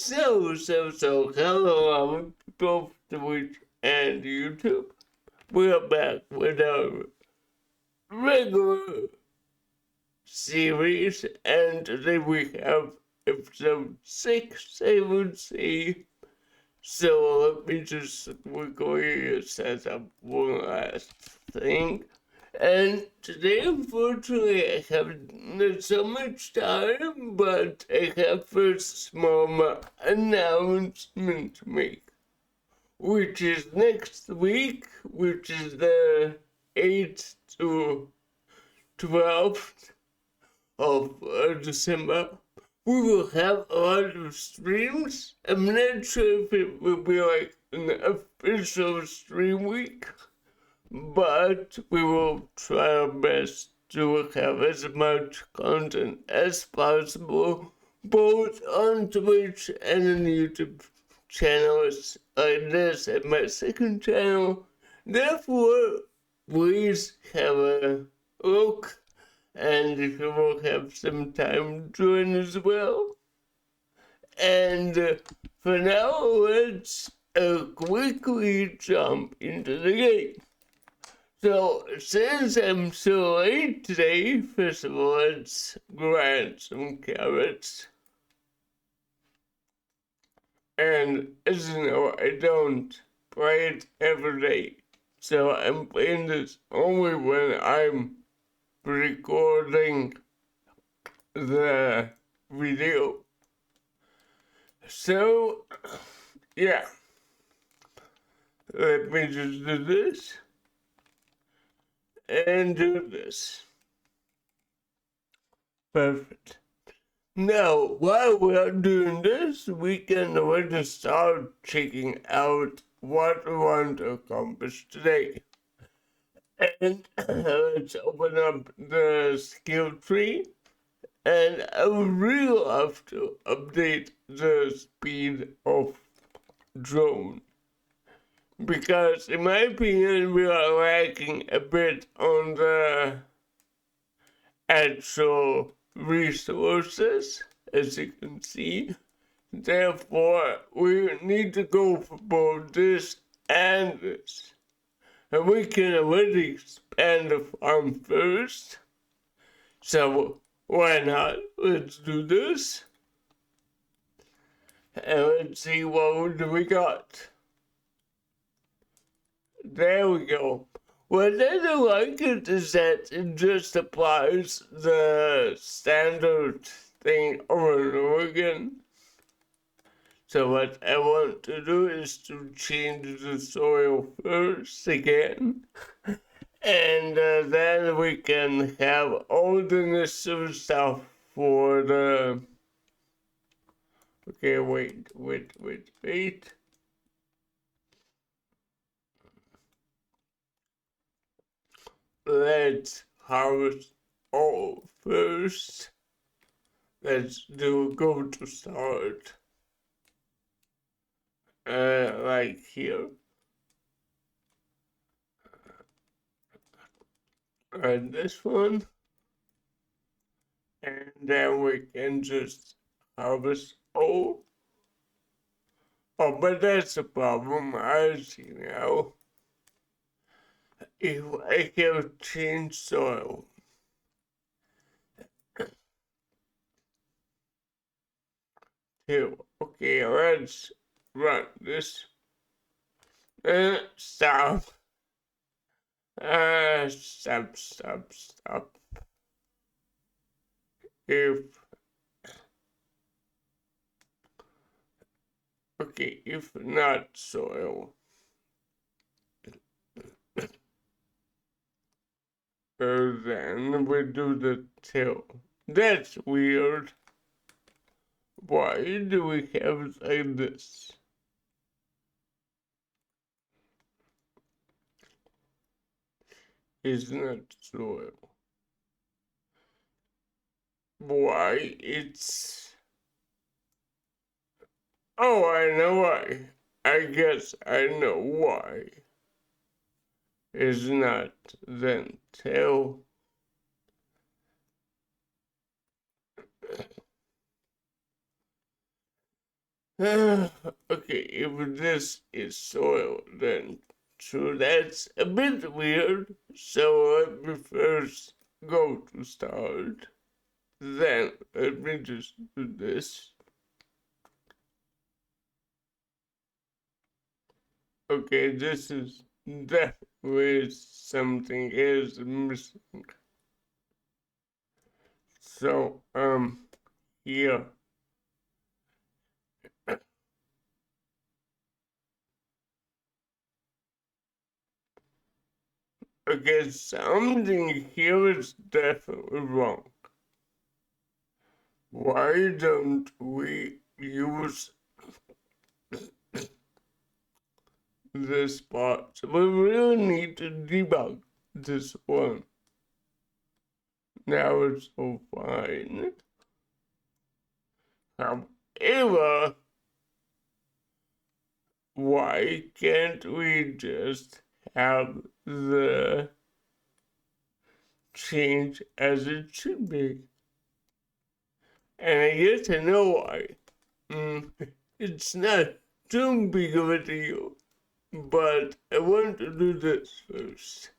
So, hello, both Twitch and YouTube. We're back with our regular series, and today we have episode 6, I would say. So, let me just quickly set up one last thing. And today, unfortunately, I have not so much time, but I have first small announcement to make, which is next week, which is the 8th to 12th of December. We will have a lot of streams. I'm not sure if it will be like an official stream week, but we will try our best to have as much content as possible, both on Twitch and on YouTube channels like this and my second channel. Therefore, please have a look, and if you will have some time, join as well. And for now, let's quickly jump into the game. So, since I'm so late today, first of all, let's grind some carrots. And as you know, I don't play it every day. So I'm playing this only when I'm recording the video. So, yeah. Let me just do this. And do this. Perfect. Now, while we are doing this, we can already start checking out what we want to accomplish today. And let's open up the skill tree. And I would really love to update the speed of drone, because in my opinion we are lacking a bit on the actual resources, as you can see. Therefore, we need to go for both this and this. And we can already expand the farm first. So why not? Let's do this. And let's see what we got. There we go. What I don't like it is that it just applies the standard thing over and over again. So what I want to do is to change the soil first again. And then we can have all the necessary stuff for the... Okay, wait. Let's harvest all first. Let's go to start. Like here. And this one. And then we can just harvest all. Oh, but that's a problem. I see now. If I can change soil. Here, okay, let's run this. Stop. Stop. If not soil. Then we do the till. That's weird. Why do we have it like this? It's not soil. Why it's... Oh, I know why. I guess I know why. It's not then till. Okay, if this is soil, then so that's a bit weird. So let me first go to start. Then let me just do this. Okay, this is definitely something is missing. So, here. Okay, something here is definitely wrong. Why don't we use this part? We really need to debug this one. Now it's all fine. However, why can't we just have the change as it should be? And I guess I know why. It's not too big of a deal, but I want to do this first.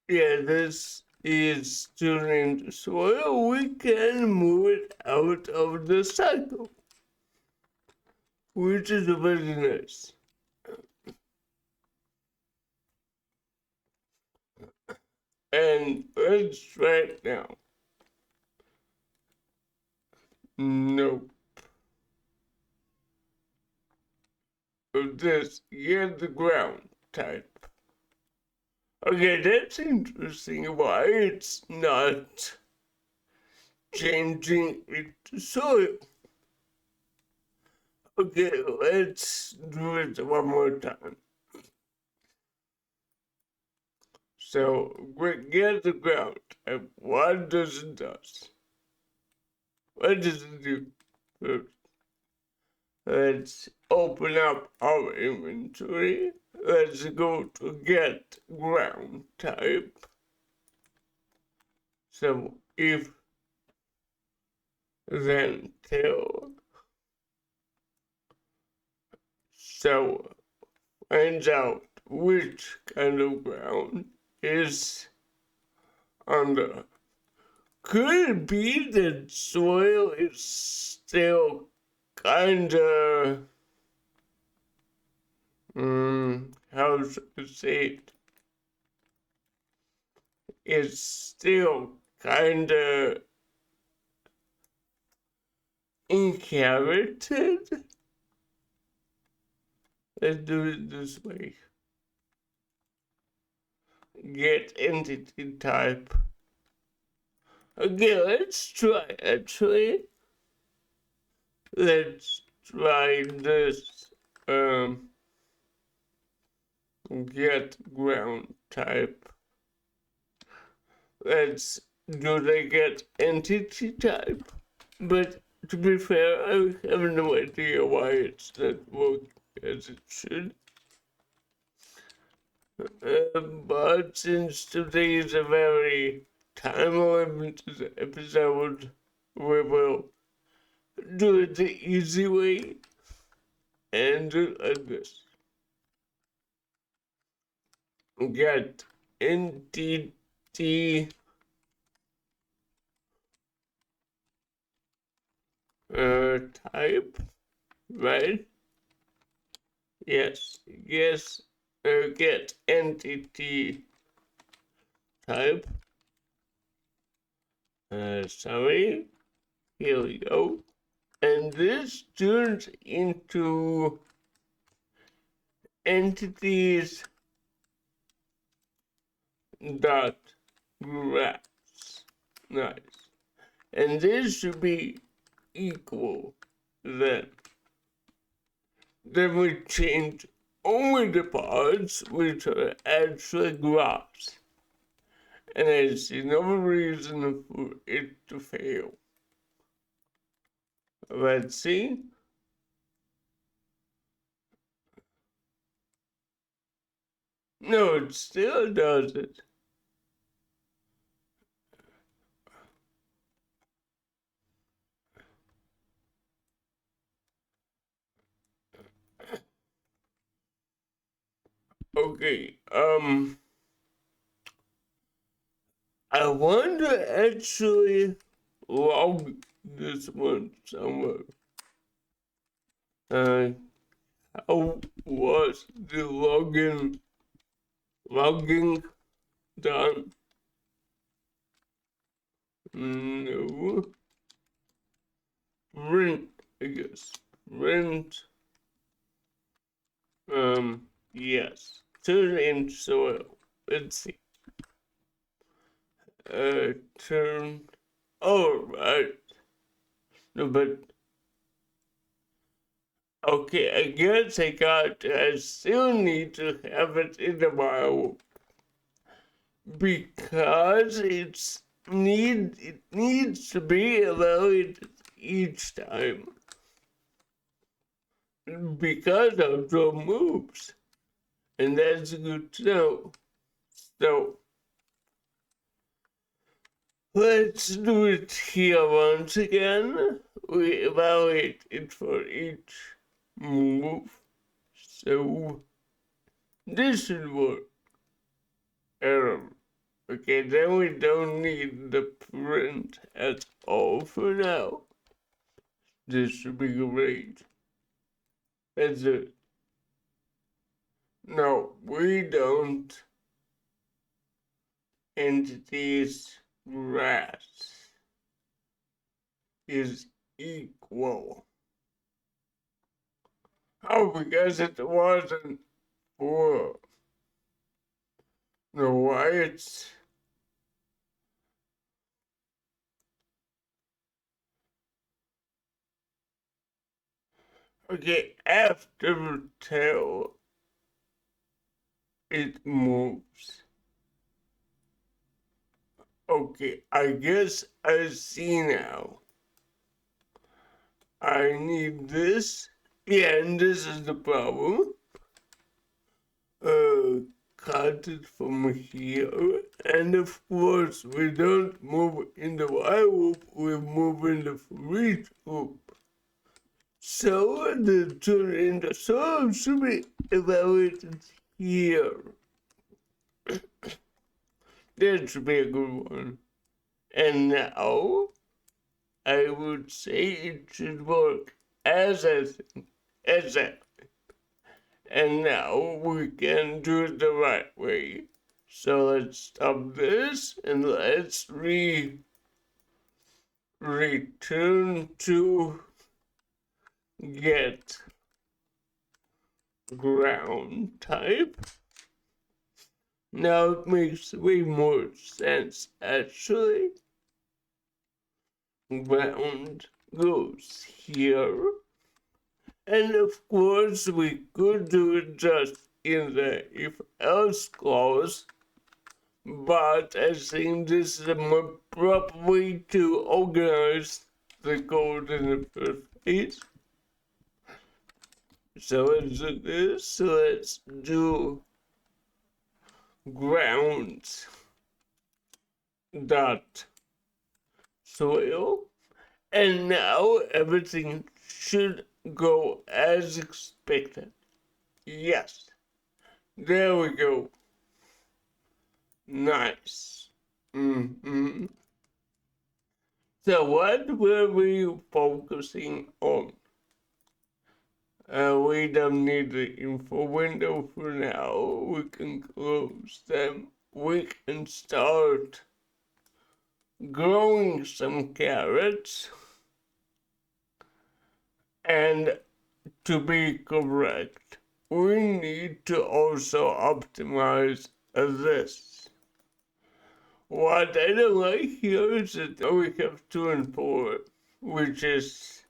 Yeah, this is student soil. We can move it out of the cycle, which is very nice. And let's try it now. Nope. This, get the ground type. Okay, that's interesting why it's not changing it to soil. Okay, let's do it one more time. So we get the ground type. What does it do? What does it do? First, let's open up our inventory. Let's go to get ground type. So if then till, so finds out which kind of ground is under. Could it be that soil is still kinda, how should I say it? It's still kinda inherited? Let's do it this way. Get entity type. Okay, let's try actually. Let's try this. Get ground type. Let's do the get entity type. But to be fair, I have no idea why it's not working as it should. But since today is a very time-limited episode, we will do it the easy way and do it like this. Get entity type, right? Yes, yes, get entity type. Sorry, here we go. And this turns into entities dot graphs. Nice. And this should be equal then. Then we change only the parts which are actually graphs. And I see no reason for it to fail. Let's see. No, it still does it. Okay, I want to actually log this one somewhere. How was the logging done? No. Rent, I guess. Rent, yes. Turn in soil. Let's see. Turn, oh, right. No, but, okay, I guess I still need to have it in the Bible because it needs to be evaluated each time because of the moves, and that's good to know. So let's do it here once again. We evaluate it for each move, so this should work. Okay, then we don't need the print at all for now. This should be great. That's it. No, we don't. Entities grass is equal. Oh, because it wasn't for the whites. Okay, after tail, it moves. Okay, I guess I see now. I need this. Yeah, and this is the problem. Cut it from here. And of course, we don't move in the while loop, we move in the for each loop. So the turn in the sum should be evaluated here. That should be a good one. And now, I would say it should work as I think, as and now we can do it the right way. So let's stop this and let's return to get ground type. Now it makes way more sense actually. Ground goes here. And of course, we could do it just in the if else clause, but I think this is a more proper way to organize the code in the first place. So let's do this. Let's do ground dot soil, and now everything should go as expected. Yes, there we go. Nice. So what were we focusing on? We don't need the info window for now. We can close them. We can start growing some carrots. And to be correct, we need to also optimize this. What I don't like here is that we have 2 and 4, which is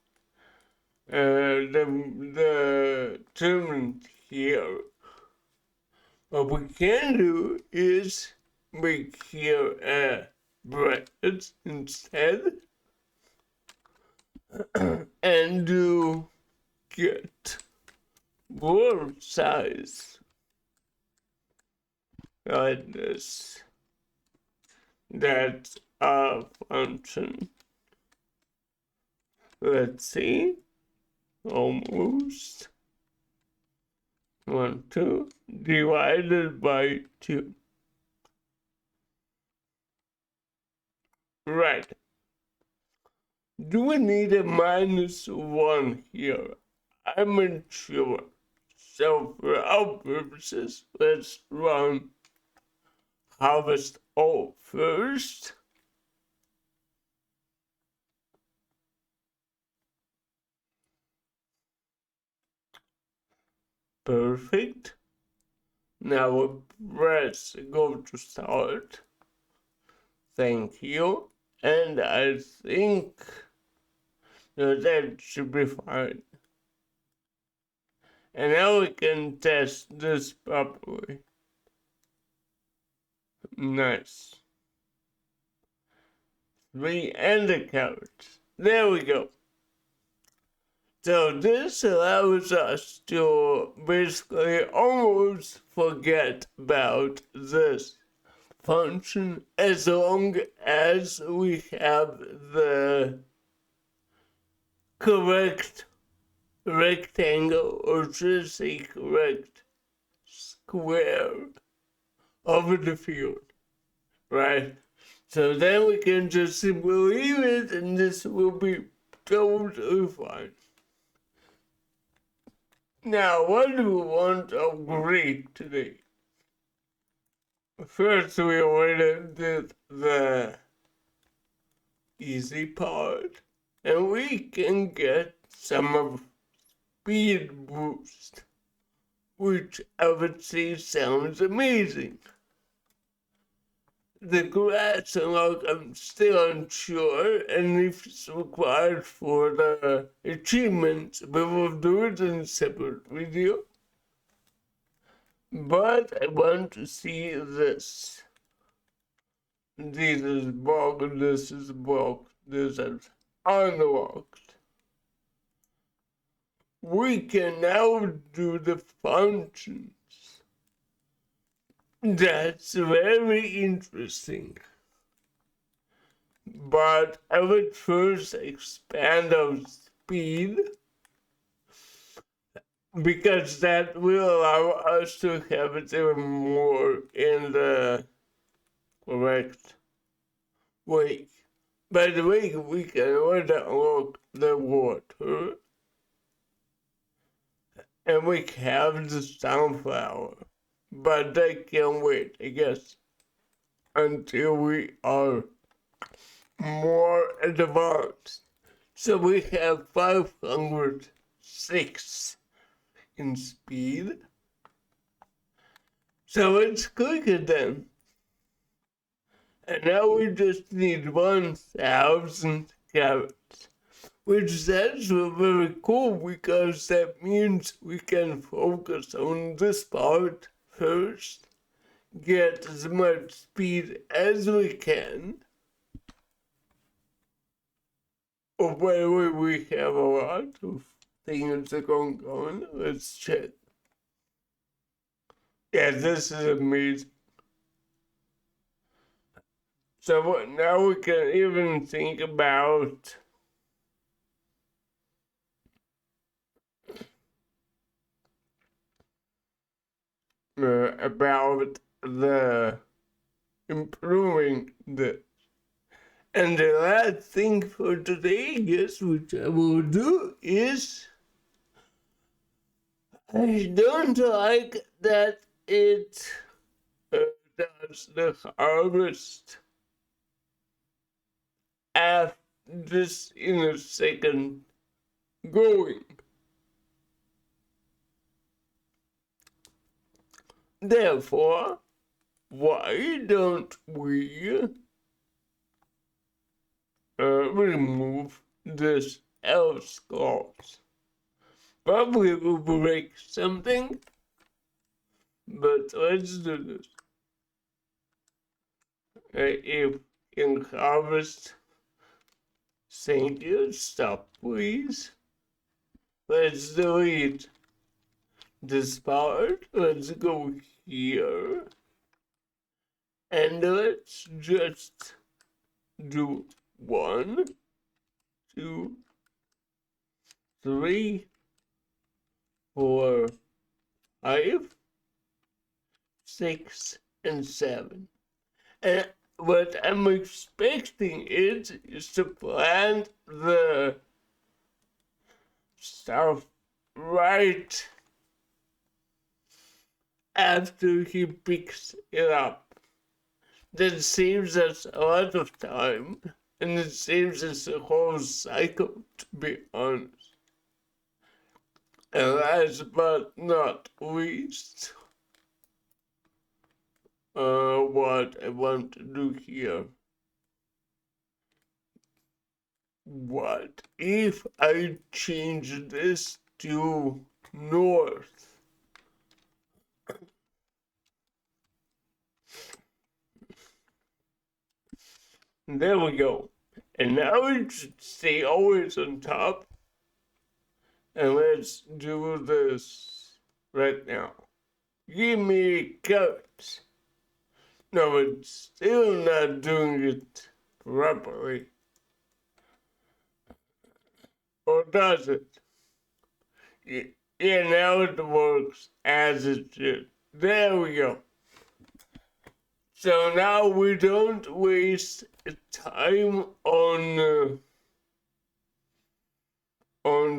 the term here. What we can do is make here brackets instead and do get word size like this. That's our function. Let's see. Almost. 1, 2 divided by 2. Right. Do we need a -1 here? I'm not sure. So for our purposes, let's run harvest all first. Perfect. Now we press go to start. Thank you. And I think that should be fine. And now we can test this properly. Nice. 3 and the carrots. There we go. So this allows us to basically almost forget about this function as long as we have the correct rectangle, or should I say correct square of the field, right? So then we can just simply leave it and this will be totally fine. Now, what do we want to upgrade today? First, we already did the easy part, and we can get some of speed boost, which I would say sounds amazing. The grass unlock, I'm still unsure, and if it's required for the achievements, we will do it in a separate video. But I want to see this. This is blocked, this is blocked, this is unlocked. We can now do the functions. That's very interesting. But I would first expand our speed, because that will allow us to have it even more in the correct way. By the way, we can already unlock the water, and we have the sunflower, but that can wait, I guess, until we are more advanced. So we have 506 in speed. So it's quicker then. And now we just need 1,000 carrots, which is actually very cool because that means we can focus on this part first, get as much speed as we can. Oh, by the way, we have a lot of things going on. Let's check. Yeah, this is amazing. So now we can even think about the improving the. And the last thing for today, guess which I will do is I don't like that it does the harvest after this in a second going. Therefore, why don't we remove this else clause? Probably will break something, but let's do this. If in harvest, thank you, stop please. Let's delete this part. Let's go here. And let's just do 1, 2, 3, 4, 5, 6, and 7. And what I'm expecting is to plant the stuff right after he picks it up. That saves us a lot of time, and it saves us a whole cycle, to be honest. And last but not least, what I want to do here. What if I change this to north? There we go. And now it should stay always on top. And let's do this right now. Give me carrots. No, it's still not doing it properly. Or does it? Yeah, now it works as it should. There we go. So now we don't waste time on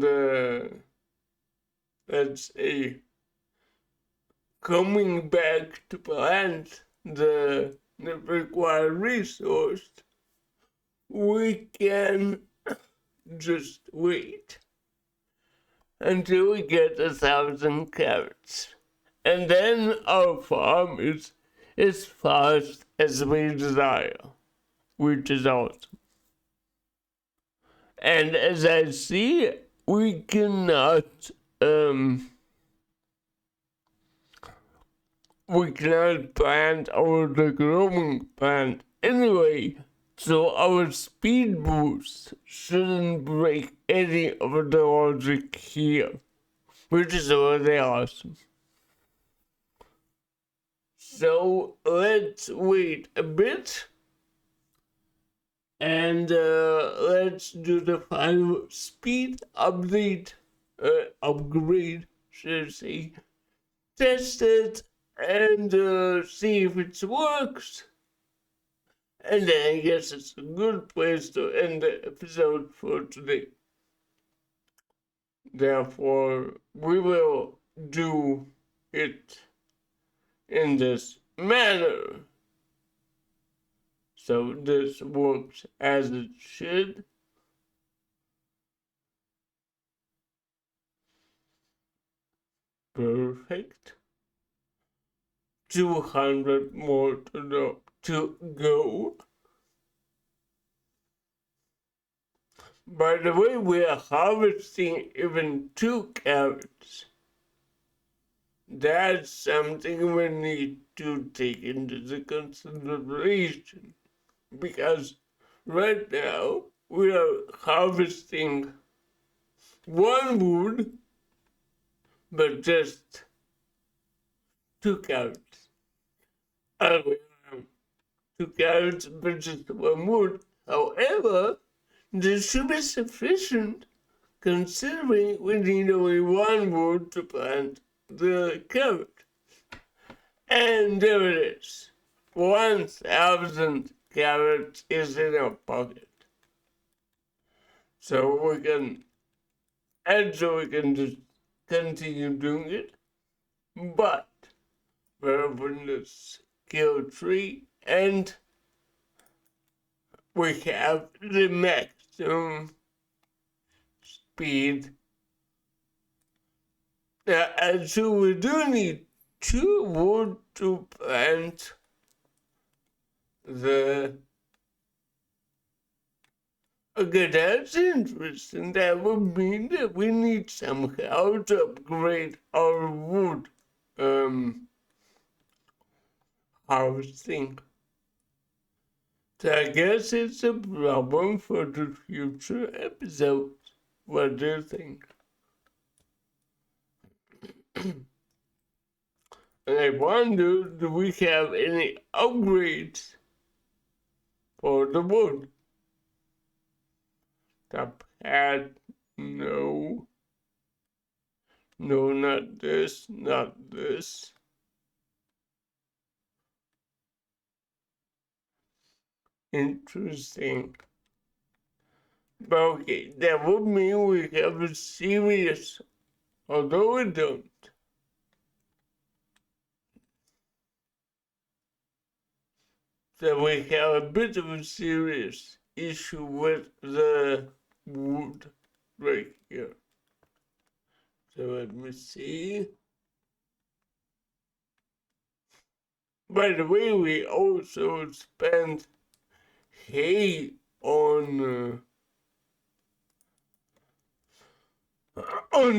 the, let's say, coming back to plant the required resource. We can just wait until we get 1,000 carrots. And then our farm is as fast as we desire, which is awesome. And as I see, we cannot plant over the growing plant anyway, so our speed boost shouldn't break any of the logic here, which is really awesome. So let's wait a bit and let's do the final speed upgrade, should I say. Test it and see if it works. And then I guess it's a good place to end the episode for today. Therefore, we will do it in this manner. So this works as it should. Perfect. 200 more to go. By the way, we are harvesting even 2 carrots. That's something we need to take into the consideration, because right now we are harvesting 1 wood, but just 2 carrots. 2 carrots, but just 1 wood. However, this should be sufficient, considering we need only 1 wood to plant the carrot. And there it is. 1,000 carrots is in our pocket. So we can just continue doing it. But we're opening the skill tree and we have the maximum speed. And so we do need 2 wood to plant the... Okay, that's interesting. That would mean that we need somehow to upgrade our wood harvesting. So I guess it's a problem for the future episodes. What do you think? And I wonder, do we have any upgrades for the wood? The pad, no. No, not this, not this. Interesting. But okay, that would mean we have a serious, although we don't. That we have a bit of a serious issue with the wood right here. So let me see. By the way, we also spent hay on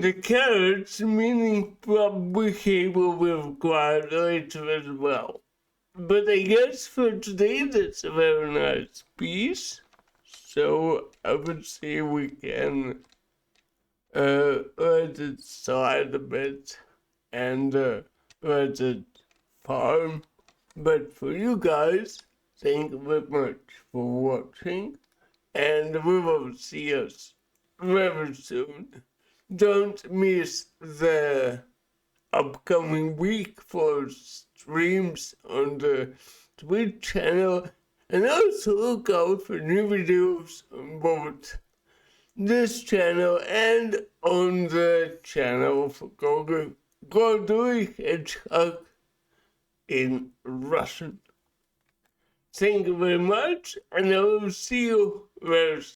the carrots, meaning probably hay will be required later as well. But I guess for today that's a very nice piece. So I would say we can let it slide a bit and let it farm. But for you guys, thank you very much for watching, and we will see us very soon. Don't miss the upcoming week for streams on the Twitch channel, and also look out for new videos on both this channel and on the channel for GodlyHedgehog in Russian. Thank you very much, and I will see you very soon.